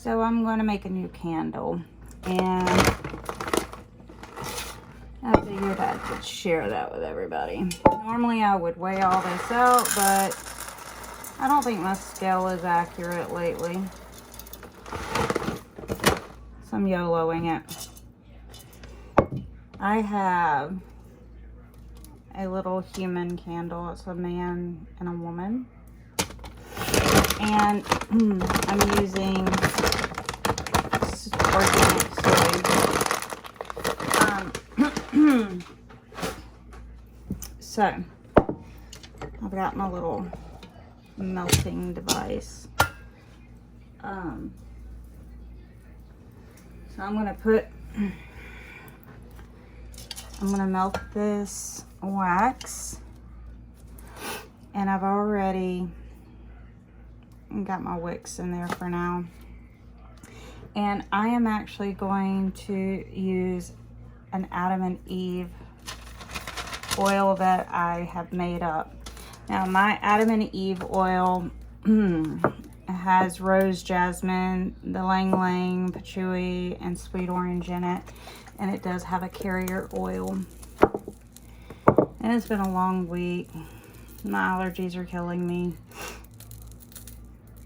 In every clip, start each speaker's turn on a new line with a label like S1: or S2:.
S1: So I'm going to make a new candle, and I figured I could share that with everybody. Normally I would weigh all this out, but I don't think my scale is accurate lately. So I'm YOLOing it. I have a little human candle. It's a man and a woman. And I'm using organic soy. So I've got my little melting device. So I'm gonna melt this wax, and I've already got my wicks in there for now. And I am actually going to use an Adam and Eve oil that I have made up. Now my Adam and Eve oil has rose jasmine, the ylang ylang, patchouli, and sweet orange in it. And it does have a carrier oil. And it's been a long week. My allergies are killing me.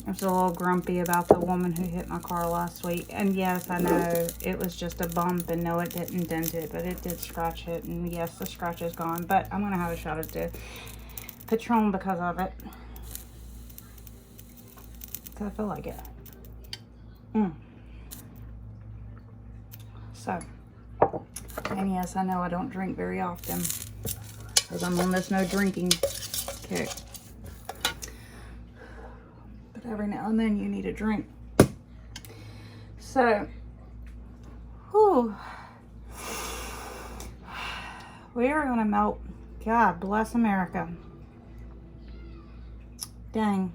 S1: I was a little grumpy about the woman who hit my car last week. And yes, I know it was just a bump, and no, it didn't dent it, but it did scratch it. And yes, the scratch is gone, but I'm going to have a shot of the Patron because of it. Because I feel like it. So, and yes, I know I don't drink very often because I'm on this no drinking kick. But every now and then you need a drink. So, whew, we are going to melt. God bless America. Dang.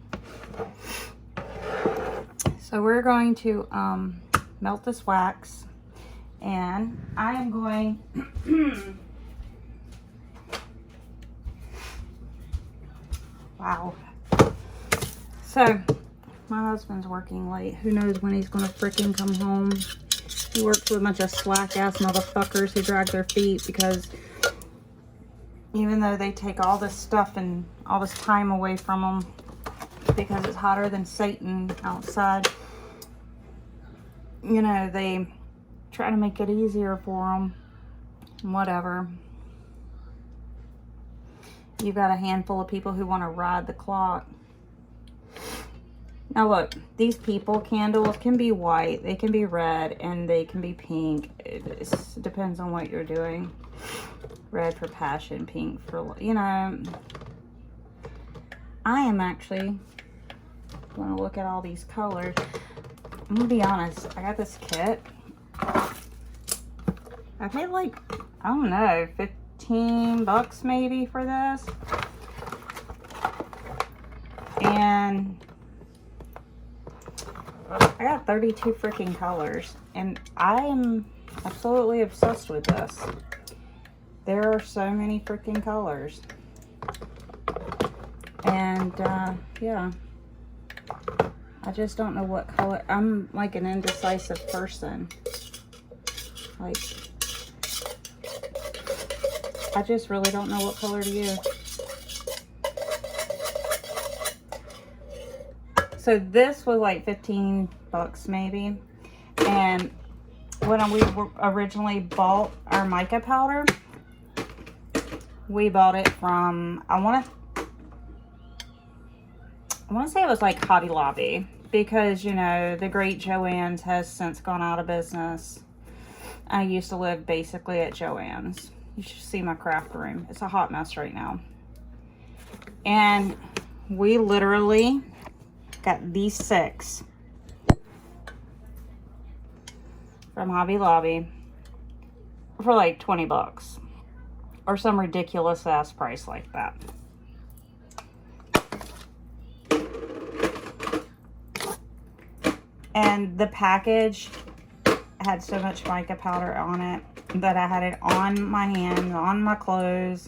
S1: So we're going to melt this wax, and I am going wow. So my husband's working late. Who knows when he's gonna freaking come home. He works with a bunch of slack ass motherfuckers who drag their feet, because even though they take all this stuff and all this time away from them because it's hotter than Satan outside, you know, they try to make it easier for them. Whatever. You've got a handful of people who want to ride the clock. Now look, these people candles can be white, they can be red, and they can be pink. It depends on what you're doing. Red for passion, pink for, you know. I am actually going to look at all these colors. I'm going to be honest, I got this kit. I paid like, I don't know, 15 bucks maybe for this. And I got 32 freaking colors, and I am absolutely obsessed with this. There are so many freaking colors. And yeah, I just don't know what color. I'm like an indecisive person. Like, I just really don't know what color to use. So this was like 15 bucks maybe. And when we originally bought our mica powder, we bought it from, I want to say it was like Hobby Lobby, because, you know, the great Joann's has since gone out of business. I used to live basically at Joann's. You should see my craft room. It's a hot mess right now. And we literally got these 6 from Hobby Lobby for like 20 bucks or some ridiculous ass price like that. And the package had so much mica powder on it that I had it on my hands, on my clothes.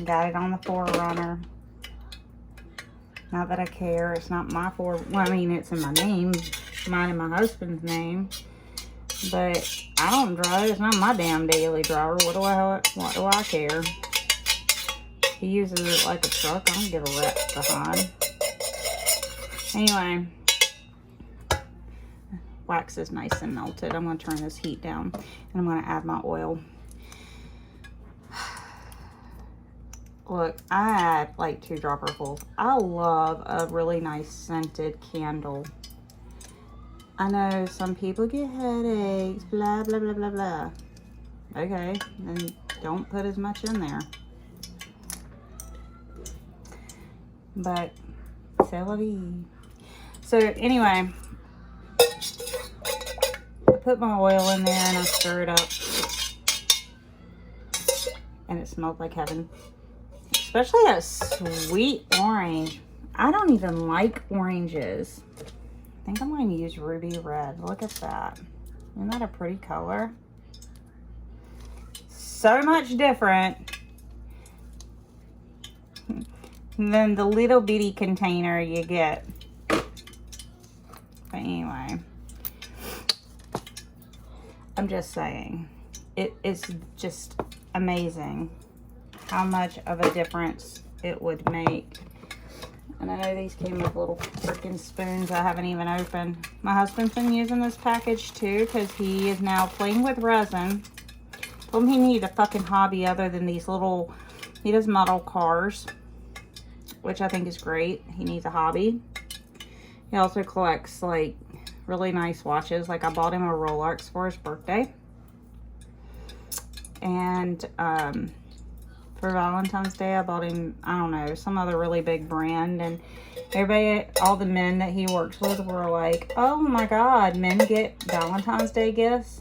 S1: Got it on the Forerunner. Not that I care. It's not my well, I mean, it's in my name, mine and my husband's name. But I don't drive. It's not my damn daily driver. What do I care? He uses it like a truck. I don't give a rat behind. Anyway, wax is nice and melted. I'm going to turn this heat down, and I'm going to add my oil. Look, I add like 2 dropperfuls. I love a really nice scented candle. I know some people get headaches, blah, blah, blah, blah, blah. Okay, then don't put as much in there. But, c'est la vie. So, anyway, I put my oil in there and I stir it up. And it smelled like heaven. Especially that sweet orange. I don't even like oranges. I think I'm going to use ruby red. Look at that. Isn't that a pretty color? So much different than the little bitty container you get. But anyway, I'm just saying, it is just amazing how much of a difference it would make. And I know these came with little freaking spoons I haven't even opened. My husband's been using this package too because he is now playing with resin. Told him he needed a fucking hobby other than these little, he does model cars, which I think is great. He needs a hobby. He also collects like really nice watches. Like I bought him a Rolex for his birthday. And for Valentine's Day, I bought him, I don't know, some other really big brand. And everybody, all the men that he works with were like, oh my God, men get Valentine's Day gifts?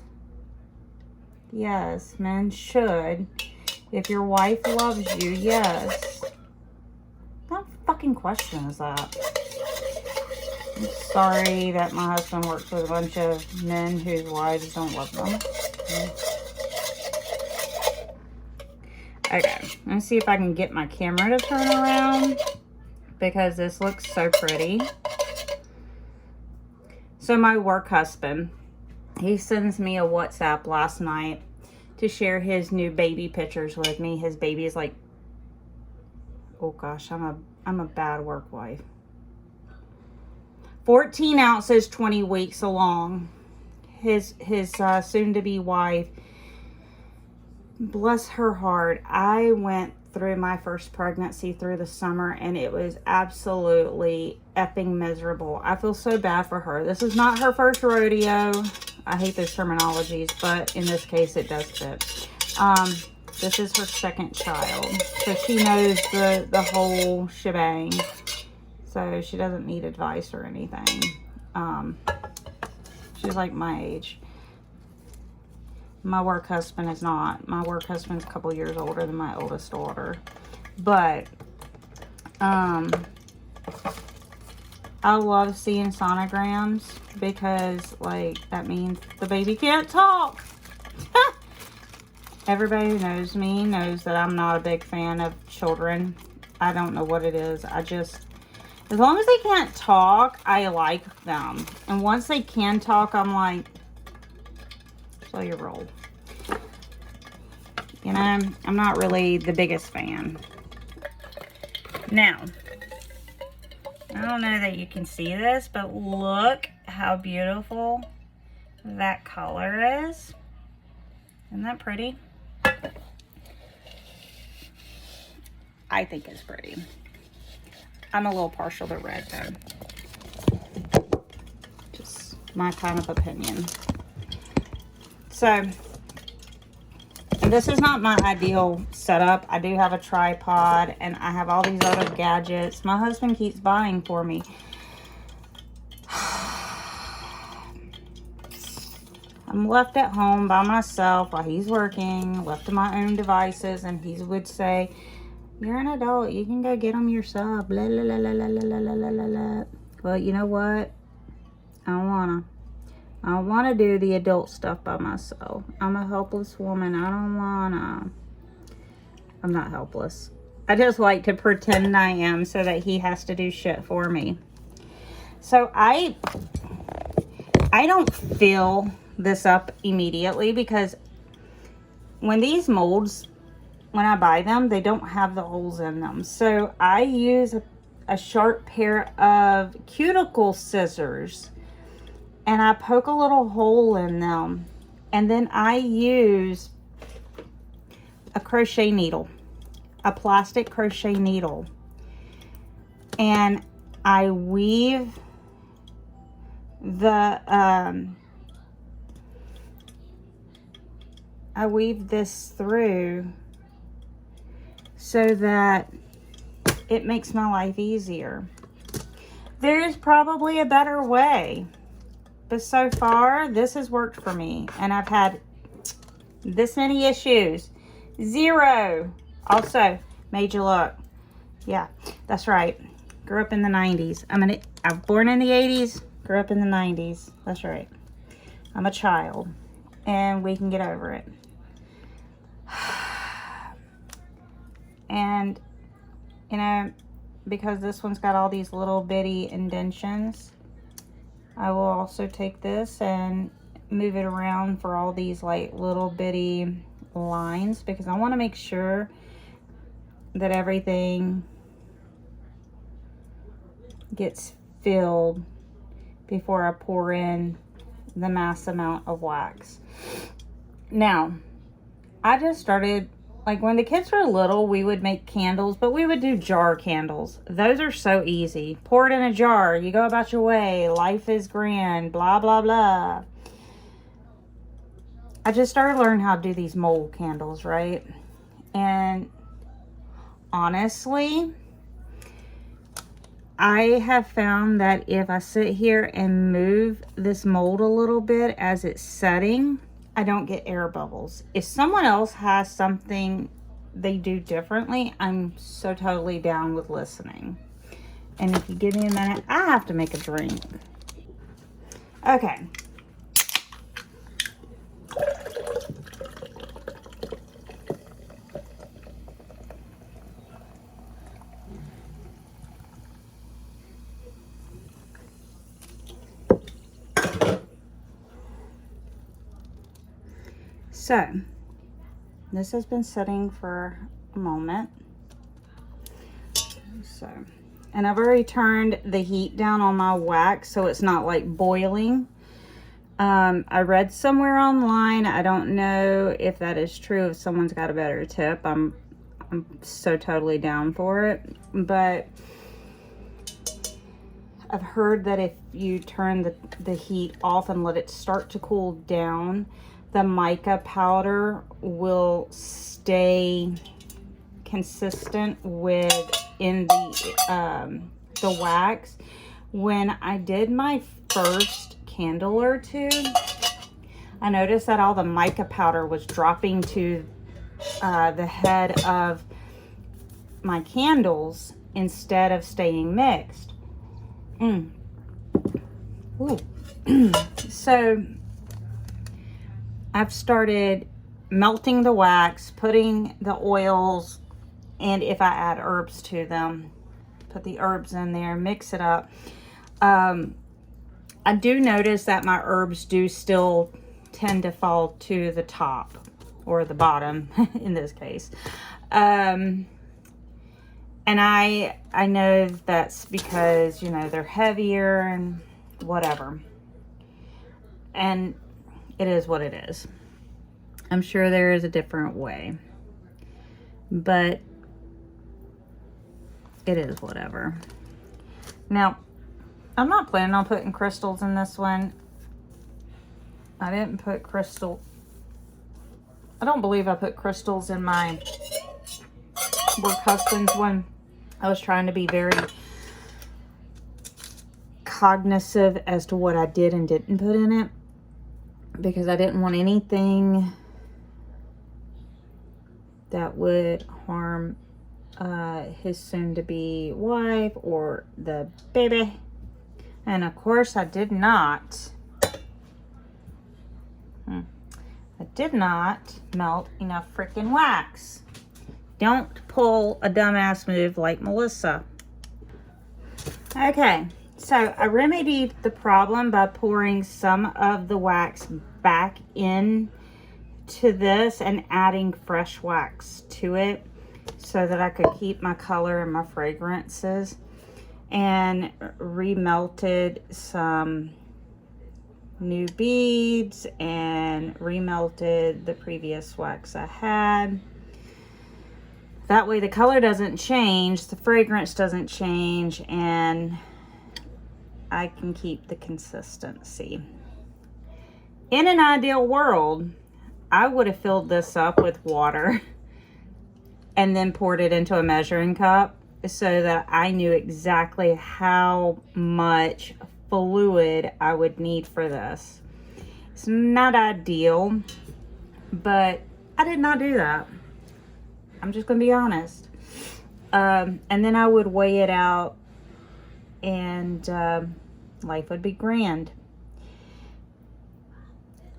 S1: Yes, men should. If your wife loves you, yes. What fucking question is that? I'm sorry that my husband works with a bunch of men whose wives don't love them. Okay, let's see if I can get my camera to turn around because this looks so pretty. So my work husband, he sends me a WhatsApp last night to share his new baby pictures with me. His baby is like, oh gosh, I'm a bad work wife. 14 ounces, 20 weeks along. His soon-to-be wife, bless her heart, I went through my first pregnancy through the summer and it was absolutely effing miserable. I feel so bad for her. This is not her first rodeo. I hate those terminologies, but in this case it does fit. This is her second child, so she knows the whole shebang. So she doesn't need advice or anything. She's like my age. My work husband is not. My work husband's a couple years older than my oldest daughter. But I love seeing sonograms because like that means the baby can't talk. Everybody who knows me knows that I'm not a big fan of children. I don't know what it is. I just, as long as they can't talk, I like them. And once they can talk, I'm like, slow your roll. You know, I'm not really the biggest fan. Now, I don't know that you can see this, but look how beautiful that color is. Isn't that pretty? I think it's pretty. I'm a little partial to red though. Just my kind of opinion. So, this is not my ideal setup. I do have a tripod and I have all these other gadgets my husband keeps buying for me. I'm left at home by myself while he's working, left to my own devices, and he would say, you're an adult, you can go get them yourself, blah, blah, blah, blah, blah, blah, blah, blah, blah. Well, you know what? I don't want to do the adult stuff by myself. I'm a helpless woman. I don't want to. I'm not helpless. I just like to pretend I am so that he has to do shit for me. So I don't fill this up immediately because when these molds, when I buy them, they don't have the holes in them. So I use a sharp pair of cuticle scissors and I poke a little hole in them. And then I use a crochet needle, a plastic crochet needle. And I weave this through so that it makes my life easier. There is probably a better way, but so far this has worked for me, and I've had this many issues. 0. Also, made you look. Yeah, that's right. Grew up in the 90s. I was born in the 80s, grew up in the 90s. That's right. I'm a child, and we can get over it. And, you know, because this one's got all these little bitty indentions, I will also take this and move it around for all these like little bitty lines, because I want to make sure that everything gets filled before I pour in the mass amount of wax. Now, I just started, like when the kids were little, we would make candles, but we would do jar candles. Those are so easy. Pour it in a jar, you go about your way, life is grand, blah, blah, blah. I just started learning how to do these mold candles, right? And honestly, I have found that if I sit here and move this mold a little bit as it's setting, I don't get air bubbles. If someone else has something they do differently, I'm so totally down with listening. And if you give me a minute, I have to make a drink. Okay. So, this has been sitting for a moment. So, and I've already turned the heat down on my wax so it's not like boiling. I read somewhere online, I don't know if that is true, if someone's got a better tip. I'm so totally down for it. But I've heard that if you turn the heat off and let it start to cool down, the mica powder will stay consistent within the wax. When I did my first candle or two, I noticed that all the mica powder was dropping to the head of my candles instead of staying mixed. Ooh. So I've started melting the wax, putting the oils, and if I add herbs to them, put the herbs in there, mix it up. I do notice that my herbs do still tend to fall to the top or the bottom in this case. And I know that's because, you know, they're heavier and whatever. And it is what it is. I'm sure there is a different way, but it is whatever. Now, I'm not planning on putting crystals in this one. I didn't put crystal. I don't believe I put crystals in my Work Husbands one. I was trying to be very cognizant as to what I did and didn't put in it, because I didn't want anything that would harm his soon-to-be wife or the baby. And of course I did not melt enough freaking wax. Don't pull a dumbass move like Melissa. Okay, so I remedied the problem by pouring some of the wax back in to this and adding fresh wax to it so that I could keep my color and my fragrances, and remelted some new beads and remelted the previous wax I had. That way the color doesn't change, the fragrance doesn't change, and I can keep the consistency. In an ideal world, I would have filled this up with water and then poured it into a measuring cup so that I knew exactly how much fluid I would need for this. It's not ideal, but I did not do that. I'm just gonna be honest. And then I would weigh it out, and life would be grand.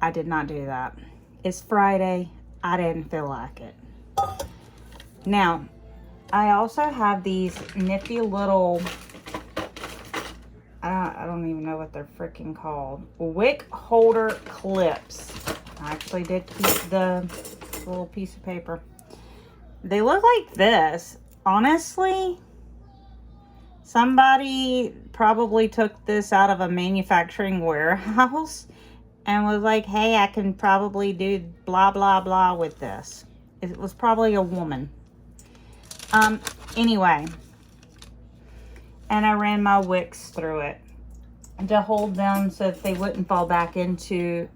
S1: I did not do that. It's Friday. I didn't feel like it. Now, I also have these nifty little, I don't even know what they're freaking called, wick holder clips. I actually did keep the little piece of paper. They look like this. Honestly, somebody probably took this out of a manufacturing warehouse and was like, hey, I can probably do blah, blah, blah with this. It was probably a woman. Anyway, and I ran my wicks through it to hold them so that they wouldn't fall back into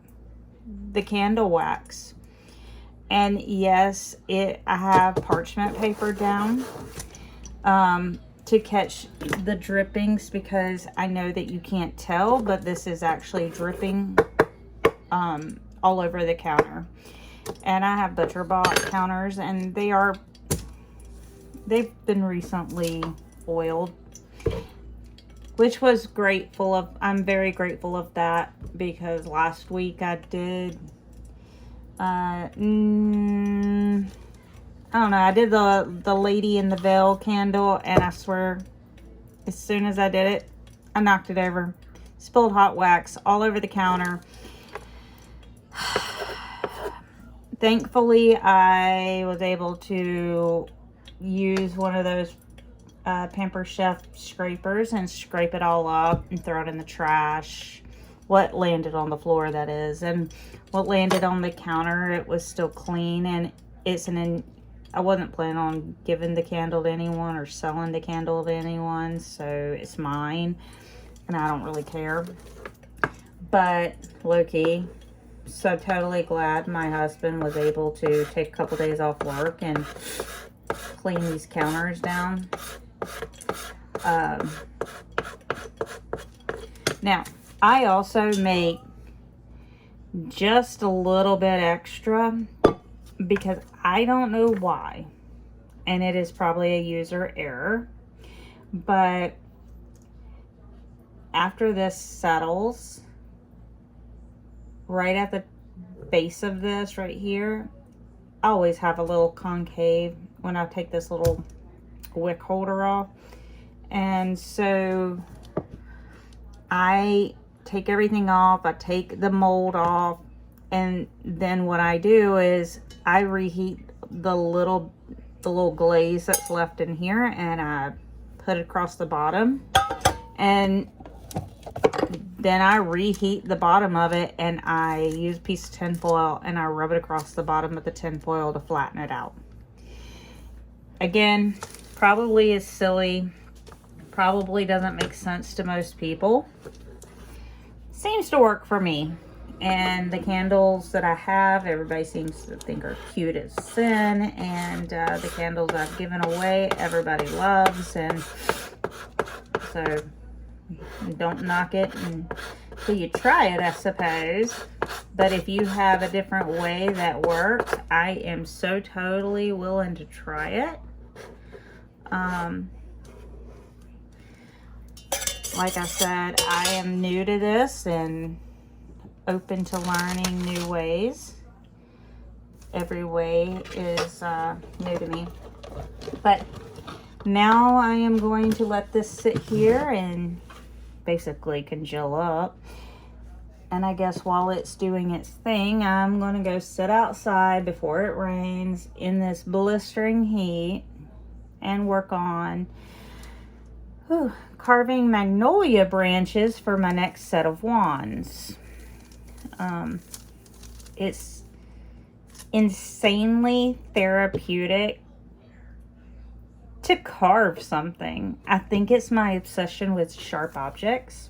S1: the candle wax. And yes, I have parchment paper down to catch the drippings, because I know that you can't tell, but this is actually dripping all over the counter. And I have ButcherBox counters, and they've been recently oiled, which was grateful of. I'm very grateful of that, because last week I did I don't know, I did the Lady in the Veil candle, and I swear as soon as I did it, I knocked it over. Spilled hot wax all over the counter. Thankfully, I was able to use one of those Pampered Chef scrapers and scrape it all up and throw it in the trash. What landed on the floor, that is. And what landed on the counter, it was still clean, and I wasn't planning on giving the candle to anyone or selling the candle to anyone, so it's mine, and I don't really care. But low-key, so totally glad my husband was able to take a couple days off work and clean these counters down. Now, I also make just a little bit extra, because I don't know why, and it is probably a user error, but after this settles, right at the base of this right here, I always have a little concave when I take this little wick holder off. And so I take everything off, I take the mold off, and then what I do is I reheat the little glaze that's left in here, and I put it across the bottom, and then I reheat the bottom of it, and I use a piece of tin foil and I rub it across the bottom of the tin foil to flatten it out. Again, probably is silly, probably doesn't make sense to most people. Seems to work for me. And the candles that I have, everybody seems to think are cute as sin. And the candles I've given away, everybody loves. And so don't knock it until you try it, I suppose. But if you have a different way that works, I am so totally willing to try it. Like I said, I am new to this and open to learning new ways. Every way is new to me. But now I am going to let this sit here and basically congeal up. And I guess while it's doing its thing, I'm going to go sit outside before it rains in this blistering heat and work on carving magnolia branches for my next set of wands. It's insanely therapeutic to carve something. I think it's my obsession with sharp objects.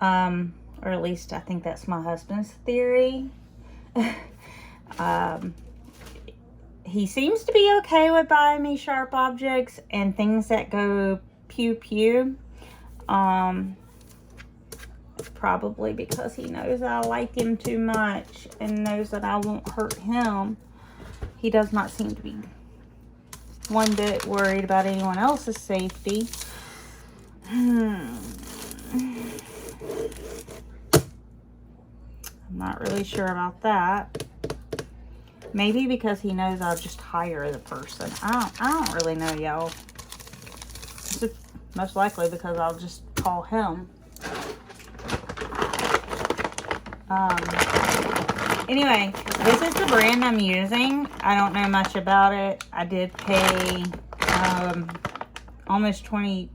S1: Or at least I think that's my husband's theory. He seems to be okay with buying me sharp objects and things that go pew pew. It's probably because he knows I like him too much and knows that I won't hurt him. He does not seem to be one bit worried about anyone else's safety. I'm not really sure about that. Maybe because he knows I'll just hire the person. I don't really know, y'all. Most likely because I'll just call him. Anyway, this is the brand I'm using. I don't know much about it. I did pay almost right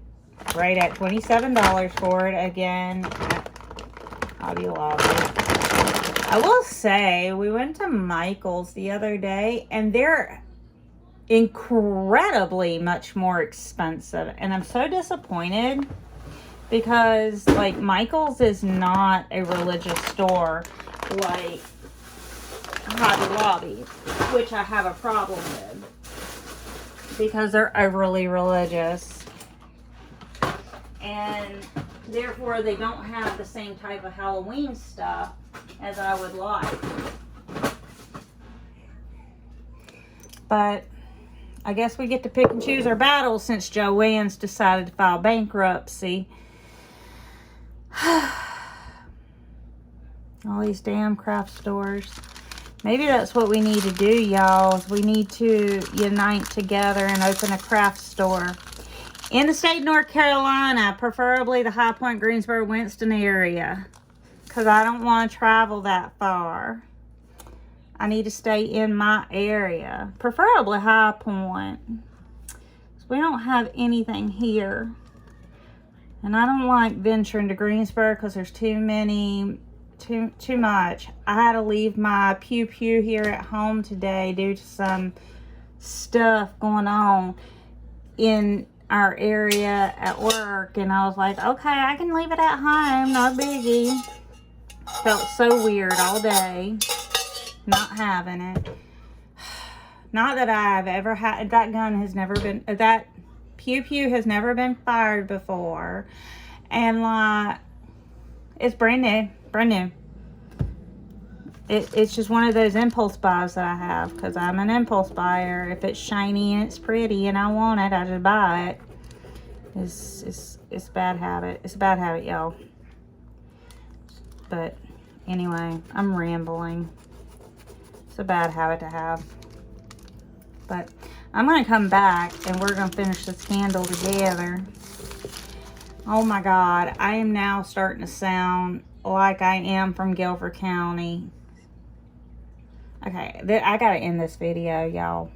S1: at $27 for it again at Hobby Lobby. I will say, we went to Michael's the other day, and they're incredibly much more expensive. And I'm so disappointed because, like, Michael's is not a religious store like Hobby Lobby, which I have a problem with because they're overly religious. And therefore, they don't have the same type of Halloween stuff as I would like. But I guess we get to pick and choose our battles since Joann's decided to file bankruptcy. All these damn craft stores. Maybe that's what we need to do, y'all. Is we need to unite together and open a craft store in the state of North Carolina, preferably the High Point, Greensboro, Winston area, because I don't want to travel that far. I need to stay in my area, preferably High Point. We don't have anything here, and I don't like venturing to Greensboro because there's too much. I had to leave my pew pew here at home today due to some stuff going on in our area at work, and I was like, okay, I can leave it at home, no biggie. Felt so weird all day not having it. Not that I've ever had, that gun has never been, that pew pew has never been fired before, and like, it's brand new. It's just one of those impulse buys that I have, because I'm an impulse buyer. If it's shiny and it's pretty and I want it, I just buy it. It's a bad habit. It's a bad habit, y'all. But anyway, I'm rambling. It's a bad habit to have. But I'm going to come back and we're going to finish this candle together. Oh my God, I am now starting to sound like I am from Guilford County. Okay, I gotta end this video, y'all.